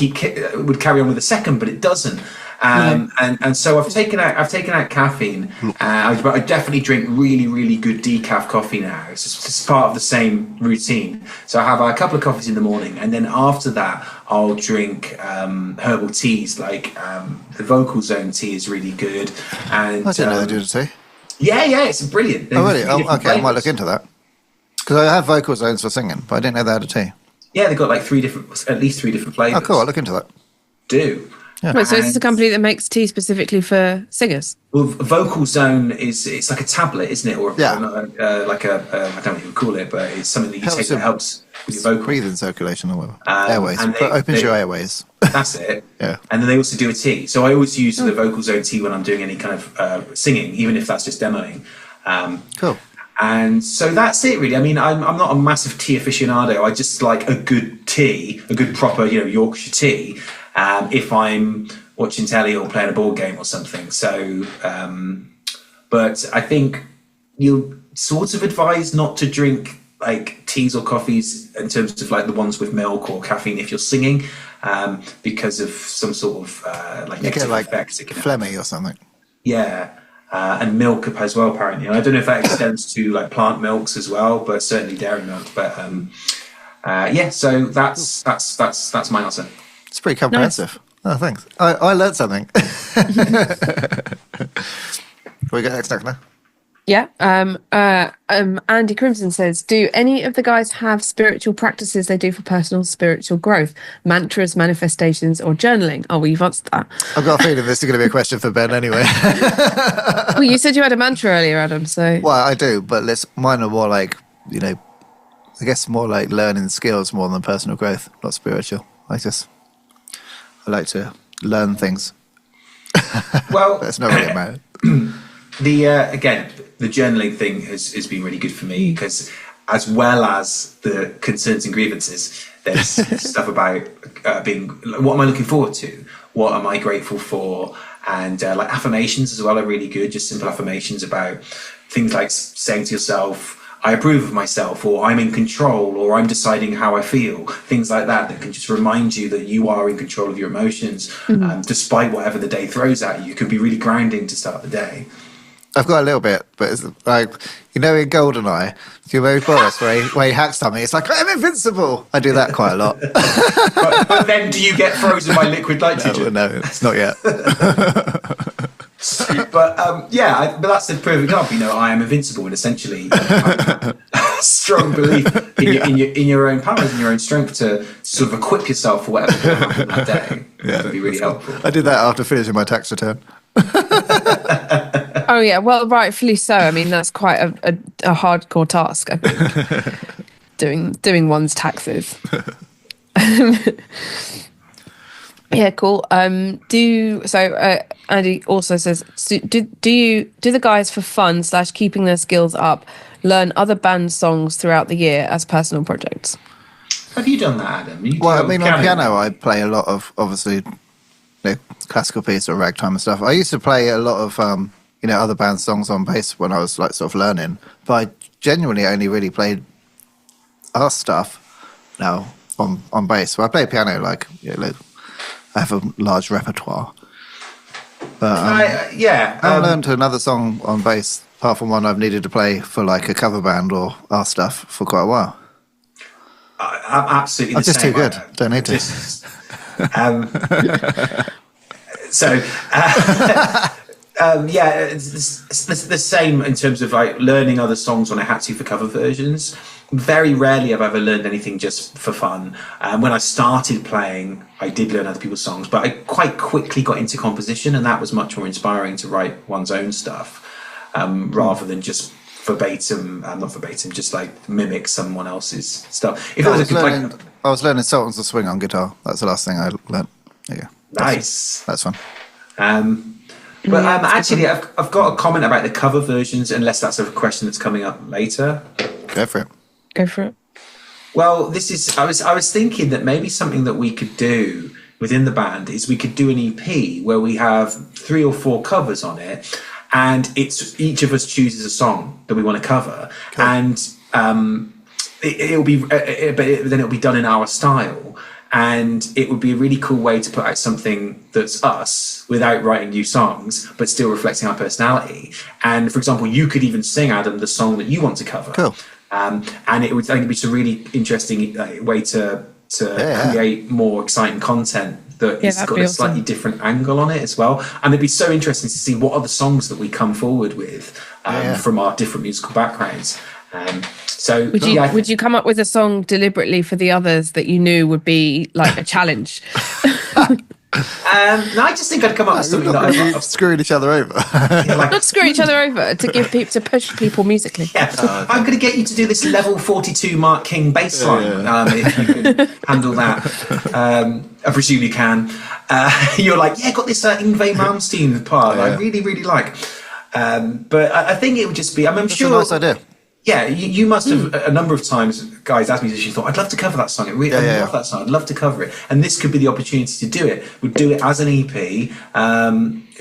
would carry on with a second, but it doesn't. And so I've taken out caffeine. I definitely drink really, really good decaf coffee now. It's part of the same routine. So I have a couple of coffees in the morning, and then after that, I'll drink herbal teas. Like the Vocal Zone tea is really good. And I didn't know they did a tea. Yeah, it's brilliant. Oh, really? Okay, I might look into that. Because I have Vocal Zones for singing, but I didn't know they had a tea. Yeah, they've got like at least three different flavours. Oh, cool. I'll look into that. Do. Yeah. Wait, so is this a company that makes tea specifically for singers? Well, Vocal Zone it's like a tablet, isn't it? Or like I don't know what you would call it, but it's something that you take that helps with your vocal breathing circulation or whatever. Airways. Opens your airways. That's it. Yeah. And then they also do a tea. So I always use the Vocal Zone tea when I'm doing any kind of singing, even if that's just demoing. Cool. And so that's it, really. I mean, I'm not a massive tea aficionado. I just like a good tea, a good proper, Yorkshire tea. If I'm watching telly or playing a board game or something. So, but I think you're sort of advised not to drink like teas or coffees in terms of like the ones with milk or caffeine if you're singing, because of some sort of like negative effects. It can phlegmy or something. Yeah. And milk as well, apparently. And I don't know if that extends to like plant milks as well, but certainly dairy milk. But so that's my answer. It's pretty comprehensive. Nice. Oh, thanks. I learned something. We get next now. Yeah. Andy Crimson says, do any of the guys have spiritual practices they do for personal spiritual growth? Mantras, manifestations, or journaling? Oh, well, you've answered that. I've got a feeling this is going to be a question for Ben anyway. Well, you said you had a mantra earlier, Adam, so... Well, I do, but mine are more like, I guess more like learning skills more than personal growth, not spiritual. I like to learn things. Well... That's not really about Again, the journaling thing has been really good for me because, as well as the concerns and grievances, there's stuff about being what am I looking forward to, what am I grateful for, and like affirmations as well are really good. Just simple affirmations about things like saying to yourself, I approve of myself, or I'm in control, or I'm deciding how I feel. Things like that can just remind you that you are in control of your emotions, despite whatever the day throws at you. It can be really grounding to start the day. I've got a little bit, but it's like, in GoldenEye, you know Boris, where he hacks something, it's like, I'm invincible. I do that quite a lot. but then do you get frozen by liquid nitrogen? No, it's not yet. But but that's the perfect example. I am invincible, and essentially, strong belief in your own powers and your own strength to sort of equip yourself for whatever will happen that day. That would be really helpful. I did that after finishing my tax return. Oh yeah, well, rightfully so. I mean, that's quite a hardcore task, I think. doing one's taxes. Yeah, cool. Andy also says, do the guys for fun / keeping their skills up learn other band songs throughout the year as personal projects? Have you done that, Adam? You Well, I do mean, on piano, I play a lot of, obviously, classical pieces or ragtime and stuff. I used to play a lot of, other band songs on bass when I was like sort of learning, but I genuinely only really played our stuff now on bass. So I play piano, I have a large repertoire. But I haven't learned another song on bass apart from one I've needed to play for like a cover band or our stuff for quite a while. I'm absolutely the I'm just same. too good. Don't need to. It's the same in terms of like learning other songs when I had to for cover versions. Very rarely have I ever learned anything just for fun. When I started playing, I did learn other people's songs, but I quite quickly got into composition, and that was much more inspiring to write one's own stuff rather than just not verbatim, just like mimic someone else's stuff. I was learning Sultans of Swing on guitar. That's the last thing I learned. Yeah, nice. That's fun. Actually, I've got a comment about the cover versions, unless that's a question that's coming up later. Go for it. Well, I was thinking that maybe something that we could do within the band is we could do an EP where we have 3 or 4 covers on it, and it's each of us chooses a song that we want to cover, cool. And it'll be done in our style. And it would be a really cool way to put out something that's us without writing new songs, but still reflecting our personality. And for example, you could even sing, Adam, the song that you want to cover. Cool. And I think it'd be a really interesting way to create more exciting content that's got a slightly different angle on it as well. And it'd be so interesting to see what other songs that we come forward with from our different musical backgrounds. Would you come up with a song deliberately for the others that you knew would be like a challenge? No, I just think I'd come up with something that screwing each other over. Not screw each other over, to push people musically. Yeah, I'm going to get you to do this level 42 Mark King bass line. If you can handle that, I presume you can. You're like, got this Yngwie Malmsteen part. I really, really like. But I think it would just be. I'm sure. That's a nice idea. Yeah, you must have a number of times, guys, as musicians, thought, I'd love to cover that song. I love that song. I'd love to cover it. And this could be the opportunity to do it. We'd do it as an EP.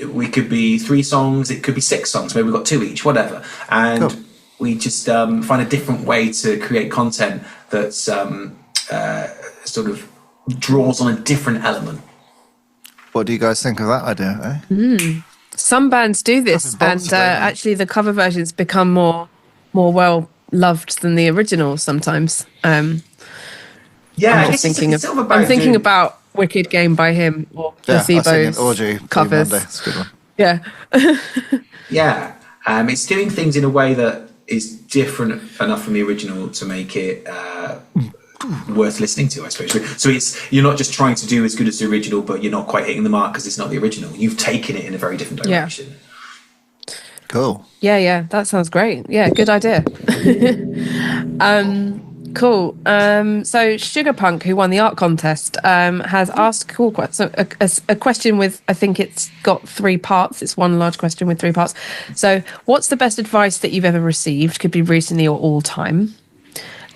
We could be 3 songs. It could be 6 songs. Maybe we've got 2 each, whatever. And we just find a different way to create content that's sort of draws on a different element. What do you guys think of that idea? Eh? Some bands do this, and actually the cover versions become more well loved than the original sometimes. I'm thinking about Wicked Game by him or Placebo's covers. It's a good one. Yeah. It's doing things in a way that is different enough from the original to make it worth listening to, I suppose. So you're not just trying to do as good as the original, but you're not quite hitting the mark because it's not the original. You've taken it in a very different direction. Yeah. Cool. Yeah, that sounds great. Yeah, good idea. Cool. So Sugar Punk, who won the art contest, has asked a question with, I think it's got 3 parts. It's one large question with 3 parts. So what's the best advice that you've ever received? Could be recently or all time.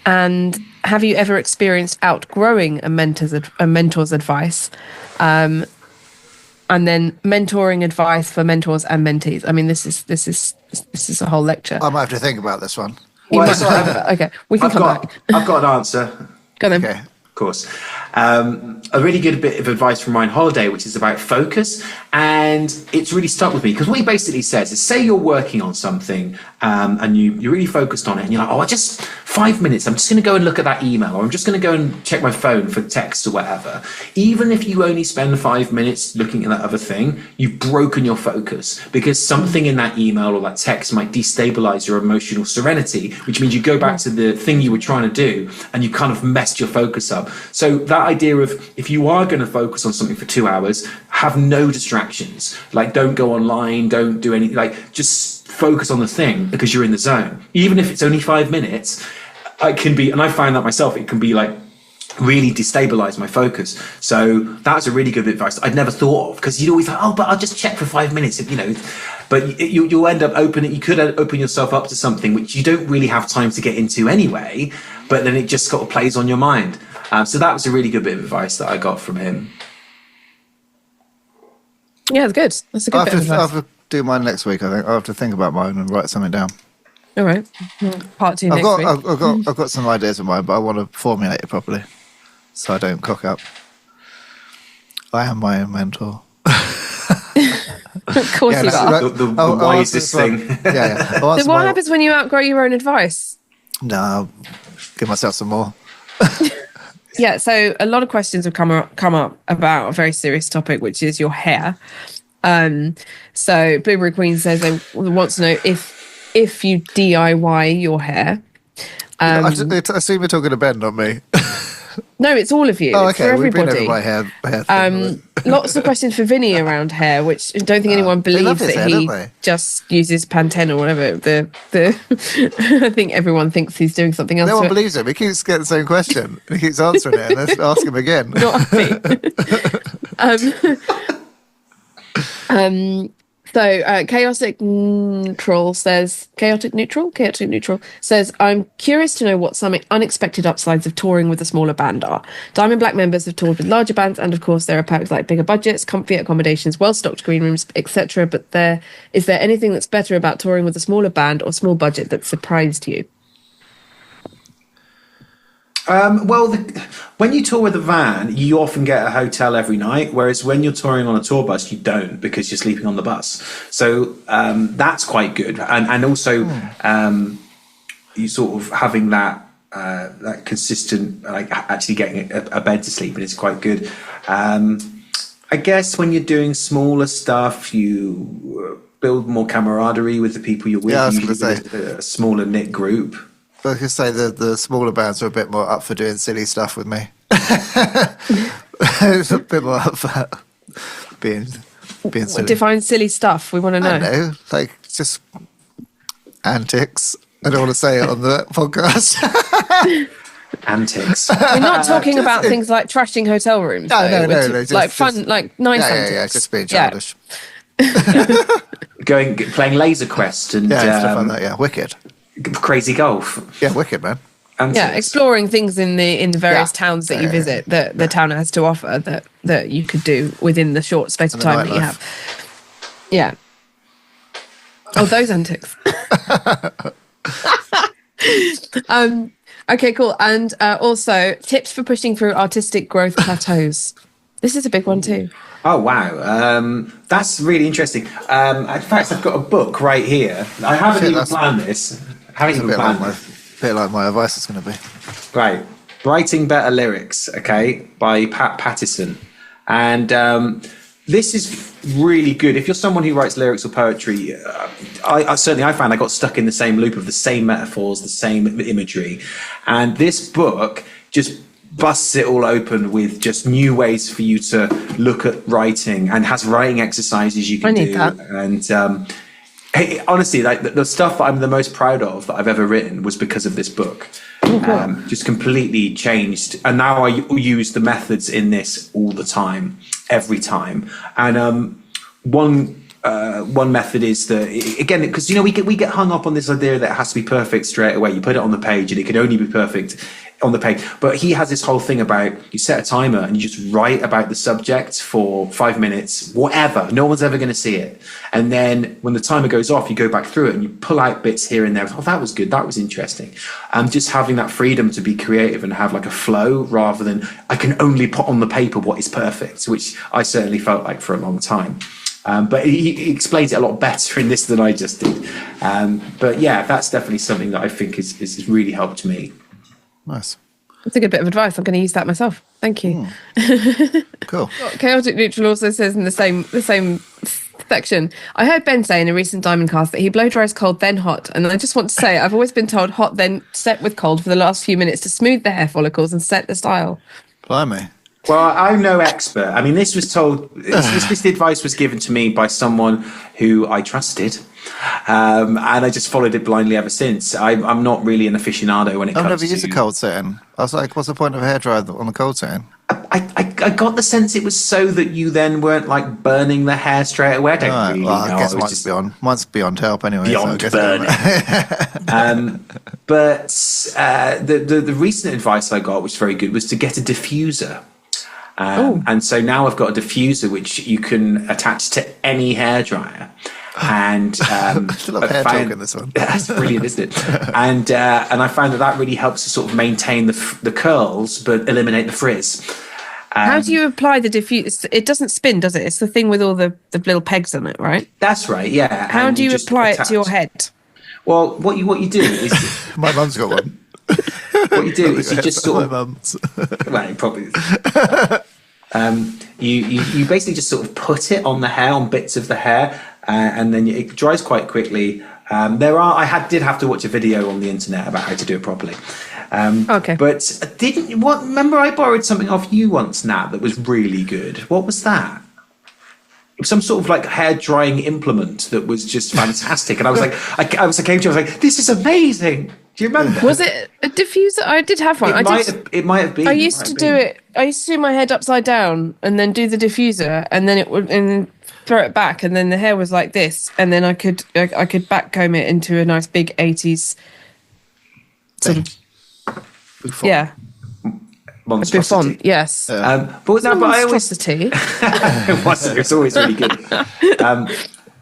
And have you ever experienced outgrowing a mentor's advice? And then mentoring advice for mentors and mentees. I mean, this is a whole lecture. I might have to think about this one. Okay, we can come back. I've got an answer. Go then. Okay. Of course. A really good bit of advice from Ryan Holiday, which is about focus. And it's really stuck with me because what he basically says is, say you're working on something and you're really focused on it and you're like, just 5 minutes, I'm just going to go and look at that email, or I'm just going to go and check my phone for texts or whatever. Even if you only spend 5 minutes looking at that other thing, you've broken your focus because something in that email or that text might destabilize your emotional serenity, which means you go back to the thing you were trying to do and you kind of messed your focus up. So that idea of, if you are going to focus on something for 2 hours, have no distractions. Like, don't go online, don't do anything. Like, just focus on the thing because you're in the zone. Even if it's only 5 minutes, it can be, and I find that myself, it can be like really destabilize my focus. So that's a really good advice I'd never thought of, because you'd always think, oh, but I'll just check for 5 minutes, if, you know. But you'll end up you could open yourself up to something which you don't really have time to get into anyway, but then it just sort of plays on your mind. So that was a really good bit of advice that I got from him. Yeah, it's good. That's a good bit of advice. I'll have to do mine next week, I think. I'll have to think about mine and write something down. All right. Part 2 next week. I've got some ideas of mine, but I want to formulate it properly so I don't cock up. I am my own mentor. Of course you are. The wisest thing. Yeah. So what happens when you outgrow your own advice? No, I'll give myself some more. Yeah, so a lot of questions have come up about a very serious topic, which is your hair. So Blueberry Queen says they want to know if you DIY your hair. I assume you're talking to Ben, not me. No, it's all of you. Oh, It's for okay. We've been everybody. over my hair thing. Lots of questions for Vinny around hair, which I don't think anyone they love believes his that hair, he don't they? just uses Pantene or whatever. I think everyone thinks he's doing something else. No to one it. believes him. He keeps getting the same question. He keeps answering it, and let's ask him again. Not happy. So chaotic neutral says, I'm curious to know what some unexpected upsides of touring with a smaller band are. Diamond Black members have toured with larger bands, and of course there are perks like bigger budgets, comfy accommodations, well-stocked green rooms, etc. But is there anything that's better about touring with a smaller band or small budget that surprised you? When you tour with a van, you often get a hotel every night, whereas when you're touring on a tour bus, you don't, because you're sleeping on the bus. So that's quite good, and also you sort of having that consistent, like actually getting a bed to sleep in is quite good. I guess when you're doing smaller stuff, you build more camaraderie with the people you're with. Yeah, I was usually gonna say. with a smaller knit group. I could say the smaller bands are a bit more up for doing silly stuff with me. It's a bit more up for being silly. Define silly stuff. We want to I know. don't know, like just antics. I don't want to say it on the podcast. Antics. We're not talking about things like trashing hotel rooms. No, though. no, We're just- like fun, like nice antics. Yeah, just being childish. Playing Laser Quest and Yeah, stuff like that. Yeah, wicked. Crazy Golf. Yeah, wicked, man. Antics. Yeah, exploring things in the various Yeah. towns that you Yeah. visit that the town has to offer that you could do within the short space of And the time that you nightlife. have. Yeah. Oh, those antics. Okay, cool. And also tips for pushing through artistic growth plateaus. This is a big one too. Oh wow, that's really interesting. In fact, I've got a book right here. I haven't even planned this. It's a bit like my advice is going to be. Right, Writing Better Lyrics. Okay, by Pat Pattison, and this is really good. If you're someone who writes lyrics or poetry, I certainly found I got stuck in the same loop of the same metaphors, the same imagery, and this book just busts it all open with just new ways for you to look at writing, and has writing exercises you can I need do. that. And hey, honestly, like the stuff that I'm the most proud of that I've ever written was because of this book. Just completely changed, and now I use the methods in this all the time, every time. And one method is that, again, because we get hung up on this idea that it has to be perfect straight away. You put it on the page and it can only be perfect on the page. But he has this whole thing about, you set a timer and you just write about the subject for 5 minutes, whatever. No one's ever going to see it. And then when the timer goes off, you go back through it and you pull out bits here and there. Oh, that was good. That was interesting. Just having that freedom to be creative and have like a flow, rather than I can only put on the paper what is perfect, which I certainly felt like for a long time. But he explains it a lot better in this than I just did. But yeah, that's definitely something that I think has really helped me. Nice. That's a good bit of advice. I'm going to use that myself. Thank you. Cool. Chaotic Neutral also says in the same section, I heard Ben say in a recent Diamond cast that he blow dries cold then hot, and I just want to say I've always been told hot then set with cold for the last few minutes to smooth the hair follicles and set the style. Blimey. Well, I'm no expert. I mean, this advice was given to me by someone who I trusted. And I just followed it blindly ever since. I'm not really an aficionado when it I've comes never to... used a cold setting. I was like, what's the point of a hairdryer on the cold setting? I got the sense it was so that you then weren't like burning the hair straight away. I don't really know. I guess It was mine's beyond help anyway. beyond so I burning. But the recent advice I got, which was very good, was to get a diffuser. And so now I've got a diffuser which you can attach to any hairdryer. And I love hair talk in this one. That's brilliant, isn't it? And I found that really helps to sort of maintain the curls but eliminate the frizz. How do you apply the diffuse? It doesn't spin, does it? It's the thing with all the little pegs on it, right? That's right, yeah. How And do you just apply it attach. to your head? Well, what you do is My mum's got one. what you do is you just sort My of mum's. well, it probably you basically just sort of put it on the hair, on bits of the hair, and then it dries quite quickly. I did have to watch a video on the internet about how to do it properly. Okay. But remember I borrowed something off you once, Nat, that was really good. What was that? It was some sort of like hair drying implement that was just fantastic. And I was like, I was like, this is amazing. Do you remember? Was it a diffuser? I did have one. It might have been. I used to do it. I used to do my head upside down and then do the diffuser, and then it would and throw it back, and then the hair was like this, and then I could backcomb it into a nice big 80s sort of yeah. Monstrosity. Buffon, yes. But I always Monstrosity. it's always really good.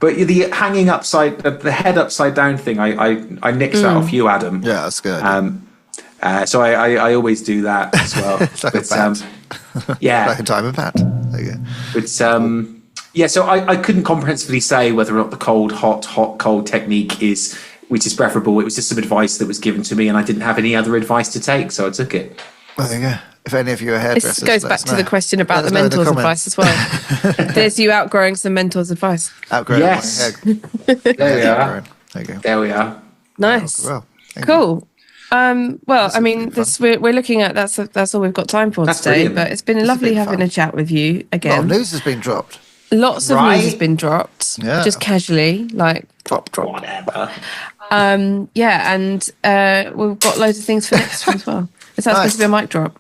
But the hanging upside, the head upside down thing, I nixed that off you, Adam. Yeah, that's good. So I always do that as well. It's like a bat. Yeah. Like a diamond bat. There you go. But yeah, so I couldn't comprehensively say whether or not the cold, hot, cold technique is which is preferable. It was just some advice that was given to me, and I didn't have any other advice to take, so I took it. Well, there you go. If any of you are hairdressers, This goes back to the question about the mentors advice as well. There's you outgrowing some mentors advice. Outgrowing Yes. my hair. There we are. There you go. There we are. Nice. Well, thank Cool. Well, I mean, really this we're looking at that's all we've got time for That's today. brilliant. But it's been lovely been having fun. a chat with you A lot of again. news has been dropped. Lots of Right? news has been dropped, Yeah. just casually, like drop. Whatever. Yeah, and we've got loads of things for next one as well. Is that supposed to be a mic drop?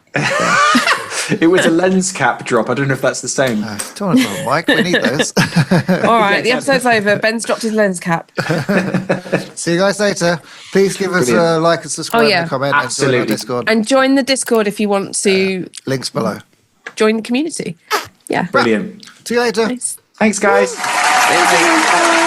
It was a lens cap drop. I don't know if that's the same. Don't want to put a mic. We need those. All right, the episode's over. Ben's dropped his lens cap. See you guys later. Please give us a Brilliant. like and subscribe Oh, yeah. and comment Absolutely. and join our Discord. And join the Discord if you want to Links below. join the community. Yeah. Brilliant. See you later. Nice. Thanks, guys. Thanks, everyone. Bye.